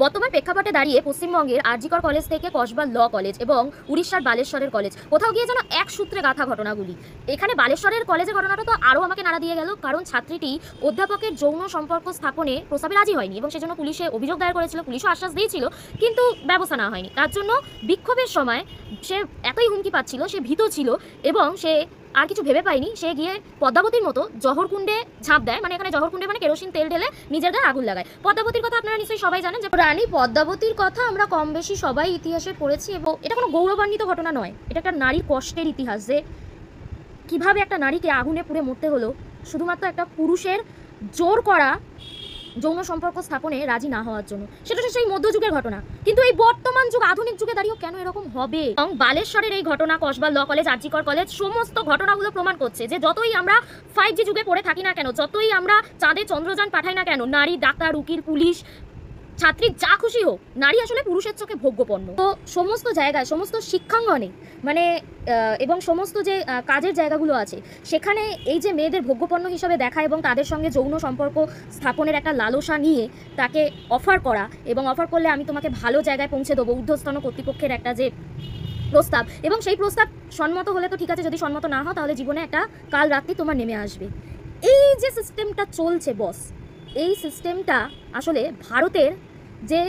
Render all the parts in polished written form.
বর্তমান প্রেক্ষাপটে দাঁড়িয়ে পশ্চিমবঙ্গের আরজিকর কলেজ থেকে কসবা ল কলেজ এবং উড়িষ্যার বালেশ্বরের কলেজ কোথাও গিয়ে যেন এক সূত্রে গাঁথা ঘটনাগুলি। এখানে বালেশ্বরের কলেজের ঘটনাটা তো আরও আমাকে নাড়া দিয়ে গেল, কারণ ছাত্রীটি অধ্যাপকের যৌন সম্পর্ক স্থাপনে প্রস্তাবে রাজি হয়নি এবং সেজন্য পুলিশে অভিযোগ দায়ের করেছিল। পুলিশও আশ্বাস দিয়েছিল, কিন্তু ব্যবস্থা নেওয়া হয়নি। তার জন্য বিক্ষোভের সময় সে এতই হুমকি পাচ্ছিল, সে ভীত ছিল এবং সে আর কিছু ভেবে পায়নি। সে গিয়ে পদ্মাবতীর মতো জহরকুণ্ডে ঝাঁপ দেয়। মানে এখানে জহরকুণ্ডে মানে কেরোসিন তেল ঢেলে নিজের গায়ে আগুন লাগায়। পদ্মাবতীর কথা আপনারা নিশ্চয়ই সবাই জানেন, যে রানী পদ্মাবতীর কথা আমরা কম বেশি সবাই ইতিহাসে পড়েছি এবং এটা কোনো গৌরবান্বিত ঘটনা নয়, এটা একটা নারীর কষ্টের ইতিহাস, যে কিভাবে একটা নারীকে আগুনে পুড়ে মরতে হলো শুধুমাত্র একটা পুরুষের জোর করা যৌন সম্পর্ক স্থাপনে রাজি না হওয়ার জন্য। সেটা সেই মধ্যযুগের ঘটনা, কিন্তু এই বর্তমান যুগ আধুনিক যুগে দাঁড়িয়েও কেন এরকম হবে? এবং বালেশ্বরের এই ঘটনা, Kasba law college, RG Kar college, সমস্ত ঘটনাগুলো প্রমাণ করছে যে যতই আমরা 5G যুগে পড়ে থাকি না কেন, যতই আমরা চাঁদে চন্দ্রযান পাঠাই না কেন, নারী, ডাক্তার, উকিল, পুলিশ, ছাত্রী, যা খুশি হোক, নারী আসলে পুরুষের চোখে ভোগ্যপণ্য। তো সমস্ত জায়গায়, সমস্ত শিক্ষাঙ্গনে মানে এবং সমস্ত যে কাজের জায়গাগুলো আছে, সেখানে এই যে মেয়েদের ভোগ্যপণ্য হিসাবে দেখা এবং তাদের সঙ্গে যৌন সম্পর্ক স্থাপনের একটা লালসা নিয়ে তাকে অফার করা, এবং অফার করলে আমি তোমাকে ভালো জায়গায় পৌঁছে দেবো, ঊর্ধ্বস্তন কর্তৃপক্ষের একটা যে প্রস্তাব, এবং সেই প্রস্তাব সম্মত হলে তো ঠিক আছে, যদি সম্মত না হয় তাহলে জীবনে একটা কাল রাত্রি তোমার নেমে আসবে। এই যে সিস্টেমটা চলছে বস, এই সিস্টেমটা আসলে ভারতের যে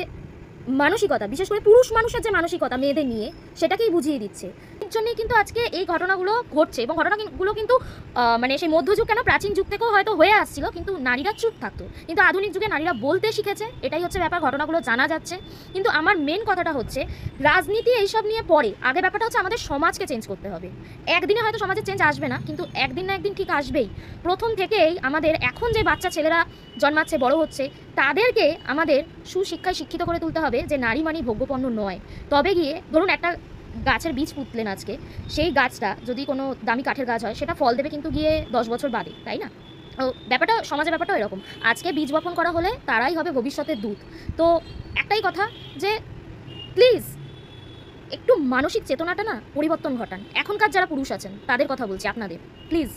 মানসিকতা, বিশেষ করে পুরুষ মানুষের যে মানসিকতা মেয়েদের নিয়ে, সেটাকেই বুঝিয়ে দিচ্ছে। এর জন্যই কিন্তু আজকে এই ঘটনাগুলো ঘটছে, এবং ঘটনাগুলো কিন্তু মানে সেই মধ্যযুগ কেন, প্রাচীন যুগ থেকেও হয়তো হয়ে আসছিল, কিন্তু নারীরা চুপ থাকতো। কিন্তু আধুনিক যুগে নারীরা বলতে শিখেছে, এটাই হচ্ছে ব্যাপার। ঘটনাগুলো জানা যাচ্ছে, কিন্তু আমার মেন কথাটা হচ্ছে রাজনীতি এইসব নিয়ে পরে। আগে ব্যাপারটা হচ্ছে আমাদের সমাজকে চেঞ্জ করতে হবে। একদিনে হয়তো সমাজের চেঞ্জ আসবে না, কিন্তু একদিন না একদিন ঠিক আসবেই। প্রথম থেকেই আমাদের এখন যে বাচ্চা ছেলেরা জন্মাচ্ছে, বড় হচ্ছে, তাদেরকে আমাদের সুশিক্ষায় শিক্ষিত করে তুলতে হবে যে নারী মানে ভোগ্যপণ্য নয়। তবে গিয়ে ধরুন একটা গাছের বীজ পুঁতলেন আজকে, সেই গাছটা যদি কোনো দামি কাঠের গাছ হয়, সেটা ফল দেবে কিন্তু গিয়ে 10 বছর বাদে, তাই না? তো ব্যাপারটা, সমাজের ব্যাপারটাও এরকম। আজকে বীজ বপন করা হলে তারাই হবে ভবিষ্যতের দূত। তো একটাই কথা, যে প্লিজ একটু মানসিক চেতনাটা না পরিবর্তন ঘটান। এখনকার যারা পুরুষ আছেন তাদের কথা বলছি, আপনাদের প্লিজ।